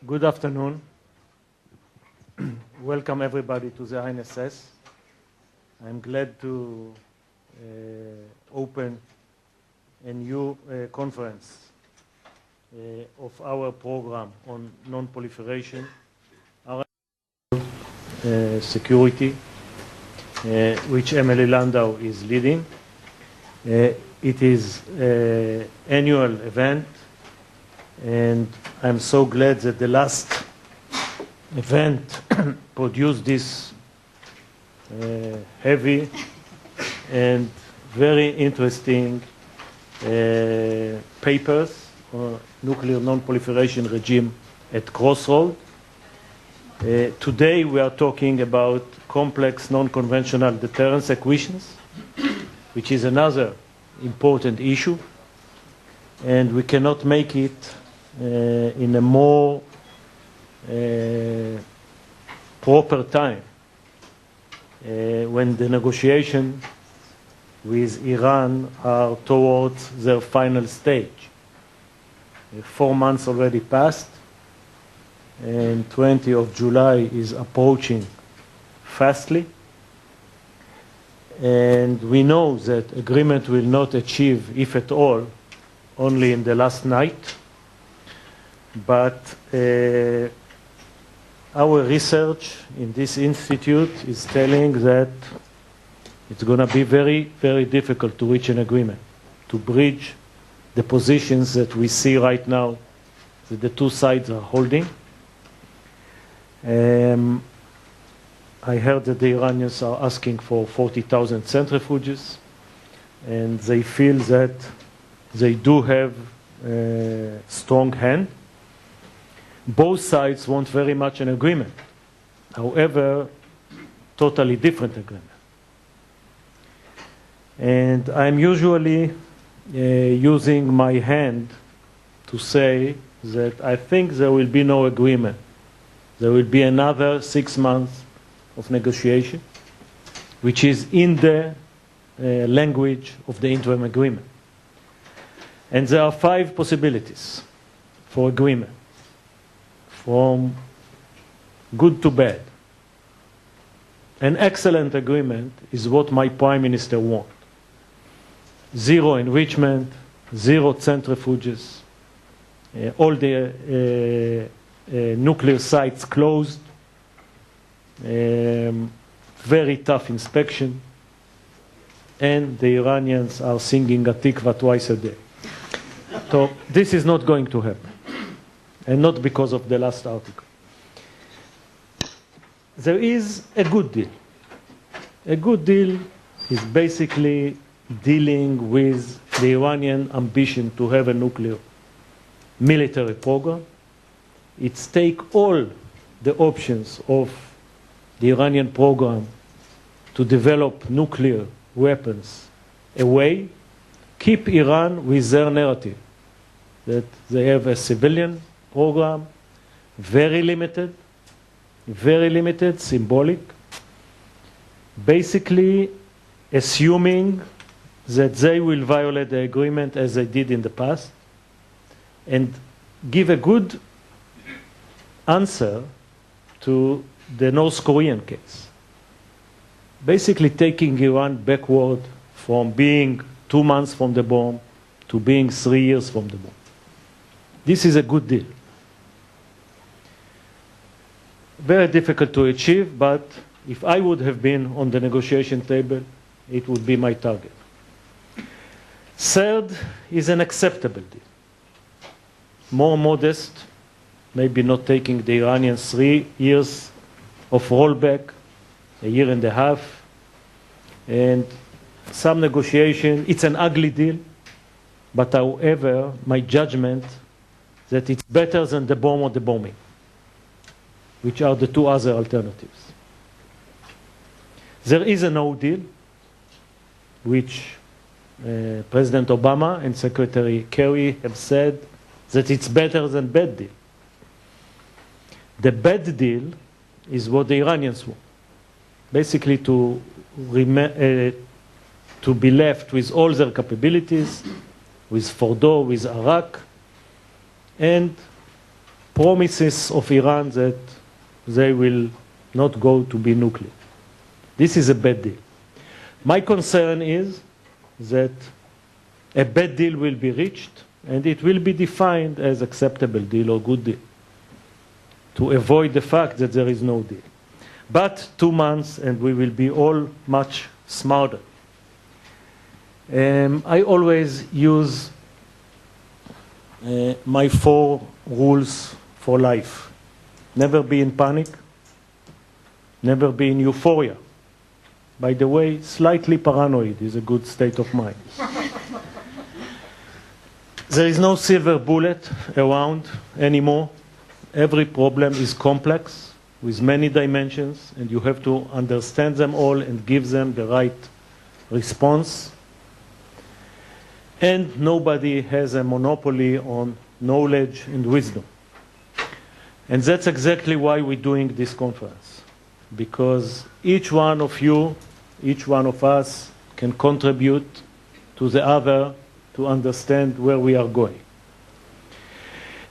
Good afternoon. Welcome everybody to the INSS. I'm glad to open a new conference of our program on non-proliferation, security, which Emily Landau is leading. It is an annual event, and I'm so glad that the last event produced this heavy and very interesting papers on nuclear non-proliferation regime at Crossroad. Today we are talking about complex non-conventional deterrence equations, which is another important issue, and we cannot make it in a more proper time when the negotiation with Iran are towards their final stage. 4 months already passed, and 20th of July is approaching fastly, and we know that agreement will not achieve, if at all, only in the last night. But our research in this institute is telling that it's going to be very, very difficult to reach an agreement, to bridge the positions that we see right now that the two sides are holding. I heard that the Iranians are asking for 40,000 centrifuges, and they feel that they do have a strong hand. Both sides want very much an agreement, however, totally different agreement. And I'm usually using my hand to say that I think there will be no agreement. There will be another 6 months of negotiation, which is in the language of the interim agreement. And there are 5 possibilities for agreement, from good to bad. An excellent agreement is what my Prime Minister wants. 0 enrichment, 0 centrifuges, all the nuclear sites closed, very tough inspection, and the Iranians are singing Atikva twice a day. So this is not going to happen, and not because of the last article. There is a good deal. A good deal is basically dealing with the Iranian ambition to have a nuclear military program. It's take all the options of the Iranian program to develop nuclear weapons away, keep Iran with their narrative that they have a civilian program, very limited, symbolic, basically assuming that they will violate the agreement as they did in the past, and give a good answer to the North Korean case. Basically taking Iran backward from being 2 months from the bomb to being 3 years from the bomb. This is a good deal. Very difficult to achieve, but if I would have been on the negotiation table, it would be my target. Third is an acceptable deal. More modest, maybe not taking the Iranians 3 years of rollback, 1.5 years, and some negotiation. It's an ugly deal, but however, my judgment that it's better than the bomb or the bombing, which are the 2 other alternatives. There is a no deal, which President Obama and Secretary Kerry have said that it's better than bad deal. The bad deal is what the Iranians want. Basically to be left with all their capabilities, with Fordo, with Iraq, and promises of Iran that they will not go to be nuclear. This is a bad deal. My concern is that a bad deal will be reached and it will be defined as acceptable deal or good deal to avoid the fact that there is no deal. But 2 months and we will be all much smarter. I always use my 4 rules for life. Never be in panic. Never be in euphoria. By the way, slightly paranoid is a good state of mind. There is no silver bullet around anymore. Every problem is complex with many dimensions, and you have to understand them all and give them the right response. And nobody has a monopoly on knowledge and wisdom. And that's exactly why we're doing this conference. Because each one of you, each one of us can contribute to the other to understand where we are going.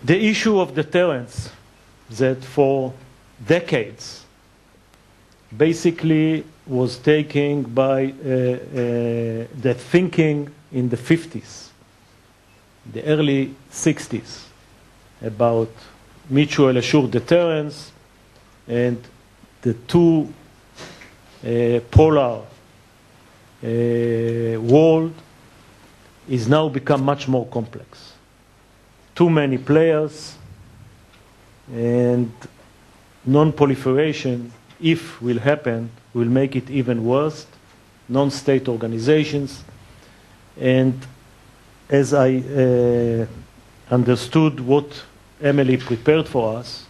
The issue of deterrence that for decades basically was taken by the thinking in the 50s, the early 60s, about mutual assured deterrence and the 2 polar world is now become much more complex. Too many players, and non-proliferation, if will happen, will make it even worse. Non-state organizations. And as I understood what Emily prepared for us,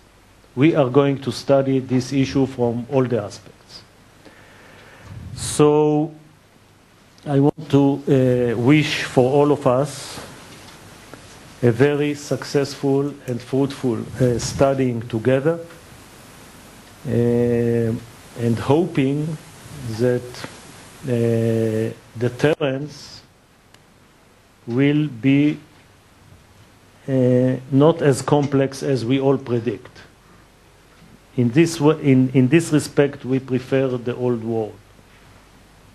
we are going to study this issue from all the aspects. So I want to wish for all of us a very successful and fruitful studying together, and hoping that deterrence will be not as complex as we all predict. In this respect, we prefer the old world.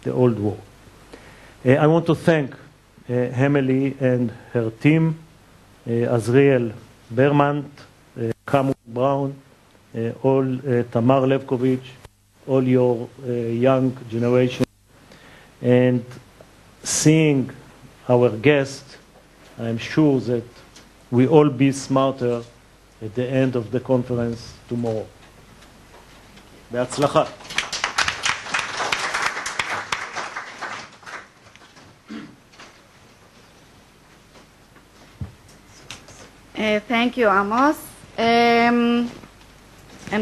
The old world. I want to thank Emily and her team, Azriel Berman, Camille Brown, all Tamar Levkovich, all your young generation, and seeing our guest, I'm sure that we all be smarter at the end of the conference tomorrow. בהצלחה. Thank you, Amos, and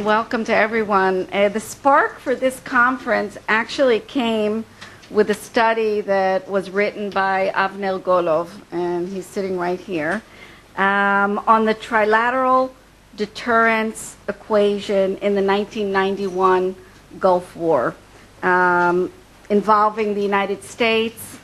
welcome to everyone. The spark for this conference actually came with a study that was written by Avner Golov, and he's sitting right here, on the trilateral deterrence equation in the 1991 Gulf War, involving the United States,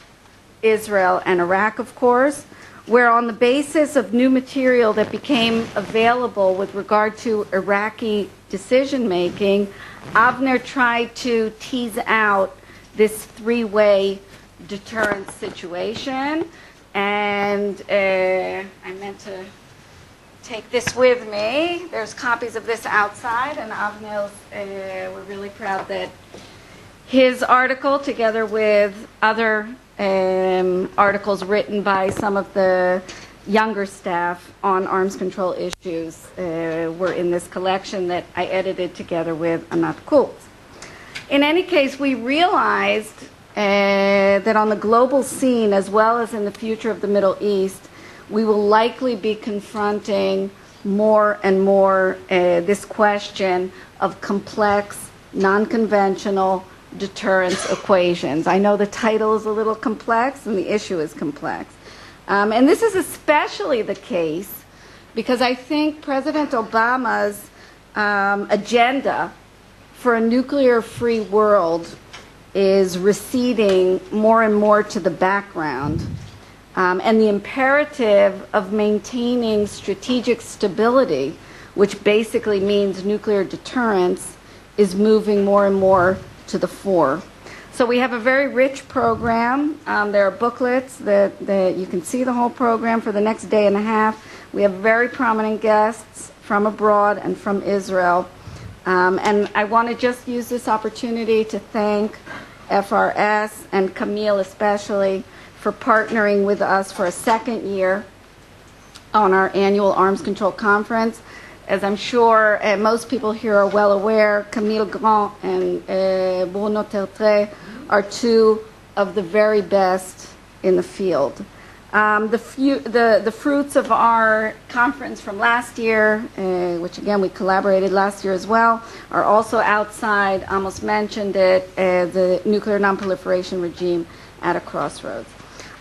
Israel, and Iraq, of course, where on the basis of new material that became available with regard to Iraqi decision-making, Avner tried to tease out this 3-way deterrence situation. And I meant to take this with me. There's copies of this outside, and Avner's, we're really proud that his article, together with other articles written by some of the younger staff on arms control issues, were in this collection that I edited together with Anat Kultz. In any case, we realized that on the global scene, as well as in the future of the Middle East, we will likely be confronting more and more this question of complex, non-conventional deterrence equations. I know the title is a little complex and the issue is complex. And this is especially the case because I think President Obama's agenda for a nuclear-free world is receding more and more to the background. And the imperative of maintaining strategic stability which basically means nuclear deterrence, is moving more and more to the fore. So we have a very rich program. There are booklets that you can see the whole program for the next day and a half. We have very prominent guests from abroad and from Israel. And I want to just use this opportunity to thank FRS and Camille especially for partnering with us for a second year on our annual Arms Control Conference. As I'm sure most people here are well aware, Camille Grand and Bruno Tertre are two of the very best in the field. The fruits of our conference from last year, which again we collaborated last year as well, are also outside. Amos mentioned it, the nuclear nonproliferation regime at a crossroads.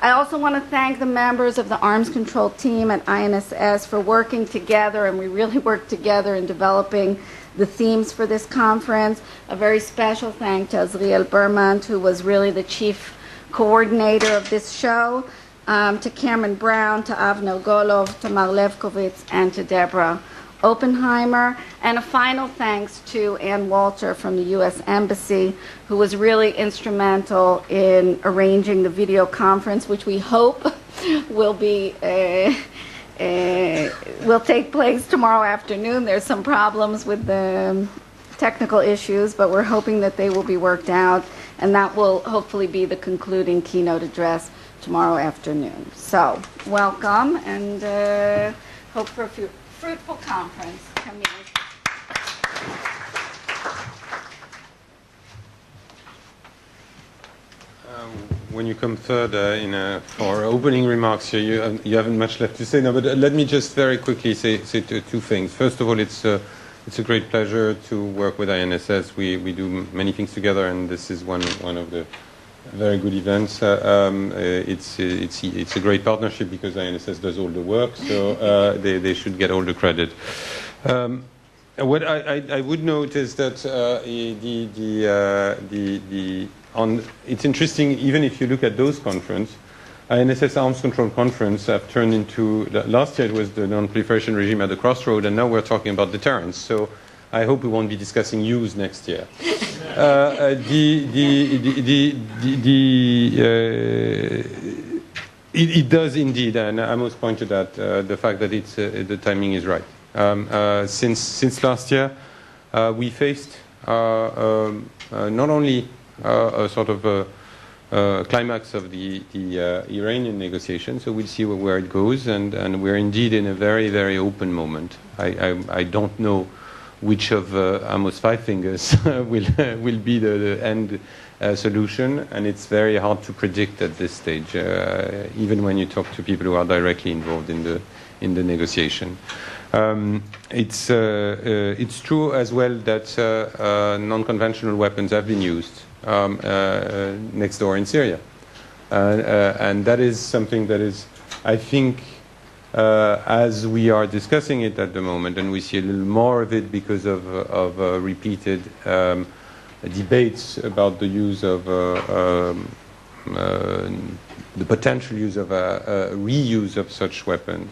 I also want to thank the members of the arms control team at INSS for working together, and we really worked together in developing the themes for this conference. A very special thank to Azriel Berman, who was really the chief coordinator of this show, to Cameron Brown, to Avner Golov, to Mar Levkovitz, and to Deborah Oppenheimer. And a final thanks to Ann Walter from the U.S. Embassy, who was really instrumental in arranging the video conference, which we hope will take place tomorrow afternoon. There's some problems with the technical issues, but we're hoping that they will be worked out, and that will hopefully be the concluding keynote address tomorrow afternoon. So, welcome, and hope for a fruitful conference. Camille. When you come third for opening remarks here, you haven't much left to say now, but let me just very quickly say two things. First of all, it's a great pleasure to work with INSS. We do many things together, and this is one of the very good events. It's a great partnership because INSS does all the work, so they should get all the credit. What I would note is that it's interesting, even if you look at those conferences, INSS Arms Control Conference have turned into, last year it was the non-proliferation regime at the crossroad, and now we're talking about deterrence. So I hope we won't be discussing use next year. It does indeed, and Amos pointed out the fact that the timing is right. Since last year, we faced not only a sort of climax of the Iranian negotiations, so we'll see where it goes, and we're indeed in a very, very open moment. I don't know which of Amos' 5 fingers will be the end solution, and it's very hard to predict at this stage, even when you talk to people who are directly involved in the negotiation. It's true as well that non-conventional weapons have been used next door in Syria, and that is something that is, I think, as we are discussing it at the moment, and we see a little more of it because of repeated debates about the use of the potential use of reuse of such weapons.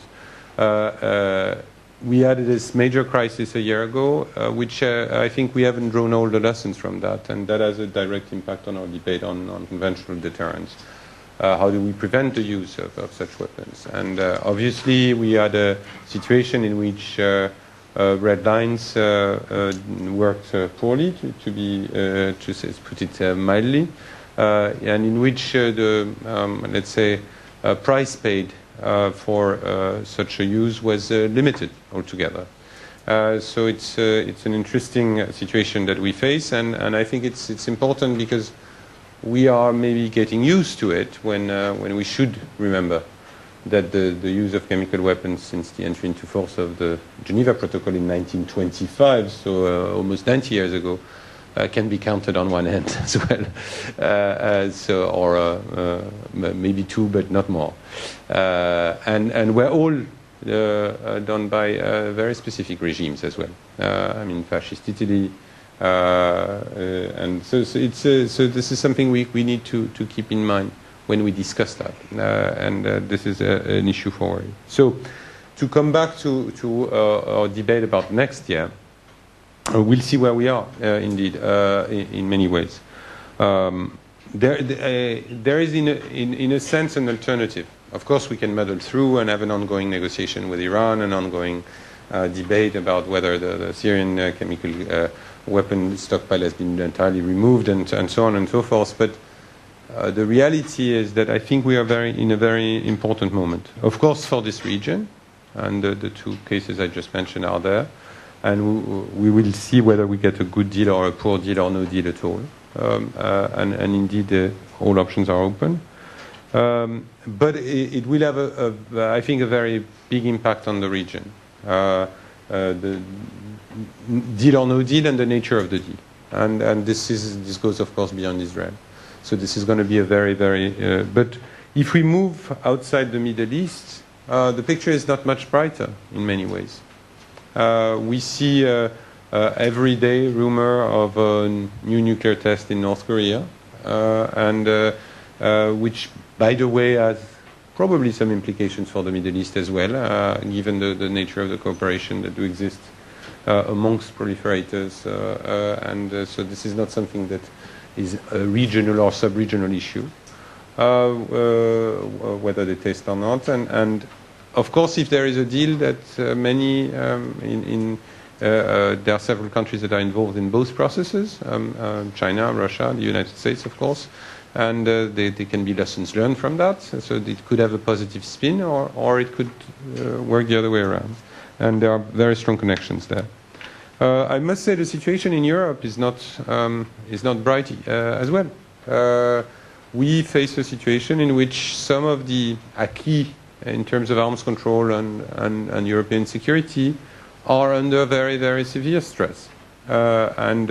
We had this major crisis a year ago, which I think we haven't drawn all the lessons from that, and that has a direct impact on our debate on conventional deterrence. How do we prevent the use of such weapons? And obviously, we had a situation in which red lines worked poorly, to put it mildly, and in which let's say, price paid for such a use was limited altogether. So it's an interesting situation that we face, and I think it's important because we are maybe getting used to it when we should remember that the use of chemical weapons since the entry into force of the Geneva Protocol in 1925, so almost 90 years ago, can be counted on one hand as well, or maybe 2, but not more. And we're all done by very specific regimes as well. I mean, fascist Italy, and so this is something we need to keep in mind when we discuss that, and this is an issue for worry. So, to come back to our debate about next year, we'll see where we are, indeed, in many ways. There is, in a sense, an alternative. Of course, we can muddle through and have an ongoing negotiation with Iran, an ongoing debate about whether the Syrian chemical weapon stockpile has been entirely removed, and so on and so forth. But the reality is that I think we are in a very important moment. Of course, for this region, and the two cases I just mentioned are there, and we will see whether we get a good deal or a poor deal or no deal at all. And indeed, all options are open. But it will have, I think, a very big impact on the region. The deal or no deal and the nature of the deal. And this goes, of course, beyond Israel. So this is going to be a very, very... but if we move outside the Middle East, the picture is not much brighter in many ways. We see every day rumor of a new nuclear test in North Korea, and which, by the way, has probably some implications for the Middle East as well, given the nature of the cooperation that do exist amongst proliferators. So this is not something that is a regional or sub-regional issue, whether they test or not. And of course, if there is a deal that there are several countries that are involved in both processes, China, Russia, the United States, of course, and there can be lessons learned from that. So it could have a positive spin, or it could work the other way around. And there are very strong connections there. I must say the situation in Europe is not bright as well. We face a situation in which some of the acquis in terms of arms control and European security are under very, very severe stress. And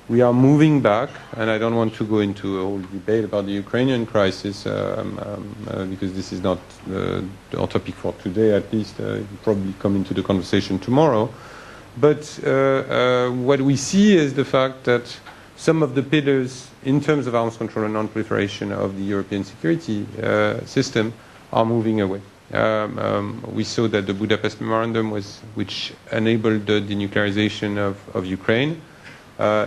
we are moving back, and I don't want to go into a whole debate about the Ukrainian crisis, because this is not our topic for today, at least. It will probably come into the conversation tomorrow. But what we see is the fact that some of the pillars in terms of arms control and non-proliferation of the European security system are moving away. We saw that the Budapest Memorandum, which enabled the denuclearization of Ukraine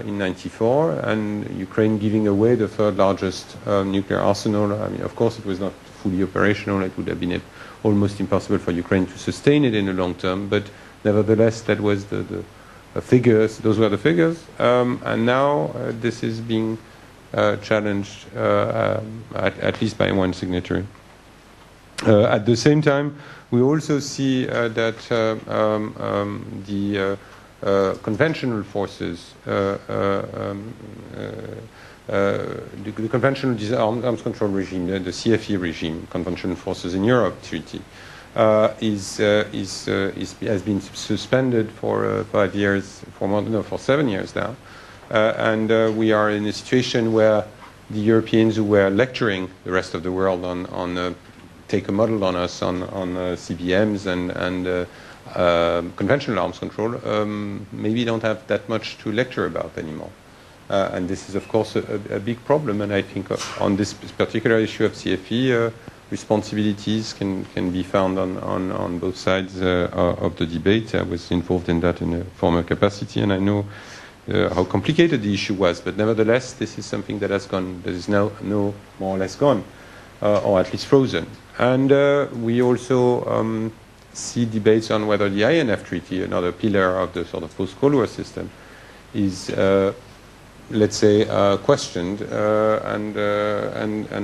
in '94, and Ukraine giving away the third largest nuclear arsenal. I mean, of course, it was not fully operational. It would have been almost impossible for Ukraine to sustain it in the long term. But nevertheless, that was the figures. Those were the figures. And now this is being challenged, at least by one signatory. At the same time, we also see that the conventional forces, the conventional arms control regime, the CFE regime, Conventional Forces in Europe Treaty, has been suspended for 5 years, for 7 years now, and we are in a situation where the Europeans who were lecturing the rest of the world on take a model on us on CBMs and conventional arms control, maybe don't have that much to lecture about anymore. And this is, of course, a big problem. And I think on this particular issue of CFE, responsibilities can be found on both sides of the debate. I was involved in that in a former capacity, and I know how complicated the issue was. But nevertheless, this is something that has gone, that is now more or less gone, or at least frozen. And we also see debates on whether the INF Treaty, another pillar of the sort of post-Cold War system, is, let's say, questioned, and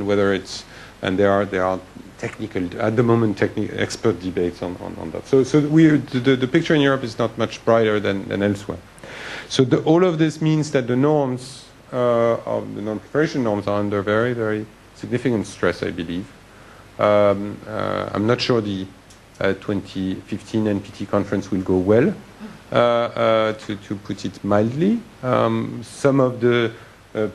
whether it's, and there are technical, at the moment, expert debates on that. So the picture in Europe is not much brighter than elsewhere. So all of this means that the norms of the non-proliferation norms are under very, very significant stress, I believe. I'm not sure the 2015 NPT conference will go well, to put it mildly. Some of the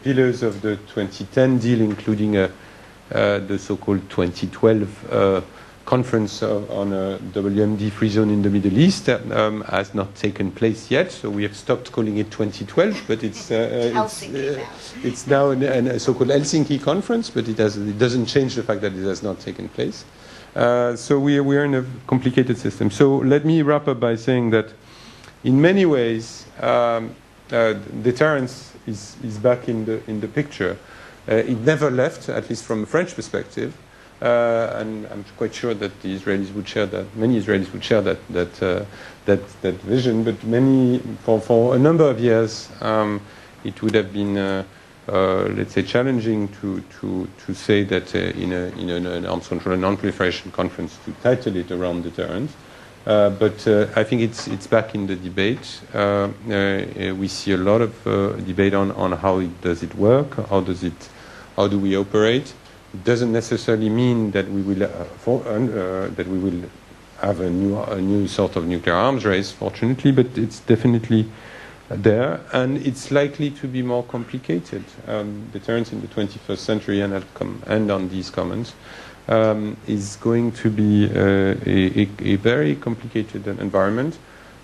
pillars of the 2010 deal, including the so-called 2012 conference on a WMD free zone in the Middle East, has not taken place yet. So we have stopped calling it 2012, but it's now a so-called Helsinki conference, but it doesn't change the fact that it has not taken place. So we are in a complicated system. So let me wrap up by saying that in many ways, deterrence is back in the picture. It never left, at least from a French perspective, and I'm quite sure that the Israelis would share that. Many Israelis would share that vision. But for a number of years, it would have been, let's say, challenging to say that in an arms control and non-proliferation conference to title it around deterrence. But I think it's back in the debate. We see a lot of debate on how does it work, how do we operate. It doesn't necessarily mean that we will have a new sort of nuclear arms race, fortunately, but it's definitely there, and it's likely to be more complicated. Deterrence in the 21st century, and I'll end on these comments, is going to be a very complicated environment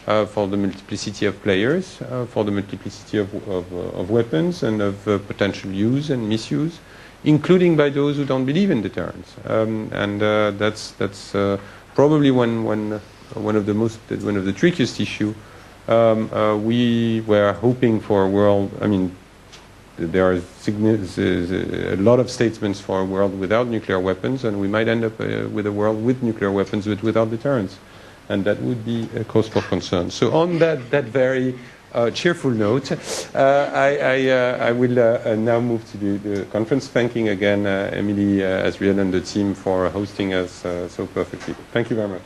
for the multiplicity of players, for the multiplicity of weapons and of potential use and misuse, including by those who don't believe in deterrence. And that's probably one of the trickiest issues. We were hoping for a world. I mean, there are a lot of statements for a world without nuclear weapons, and we might end up with a world with nuclear weapons but without deterrence, and that would be a cause for concern. So on that very cheerful note, I will now move to the conference, thanking again Emily, Azriel, and the team for hosting us so perfectly. Thank you very much.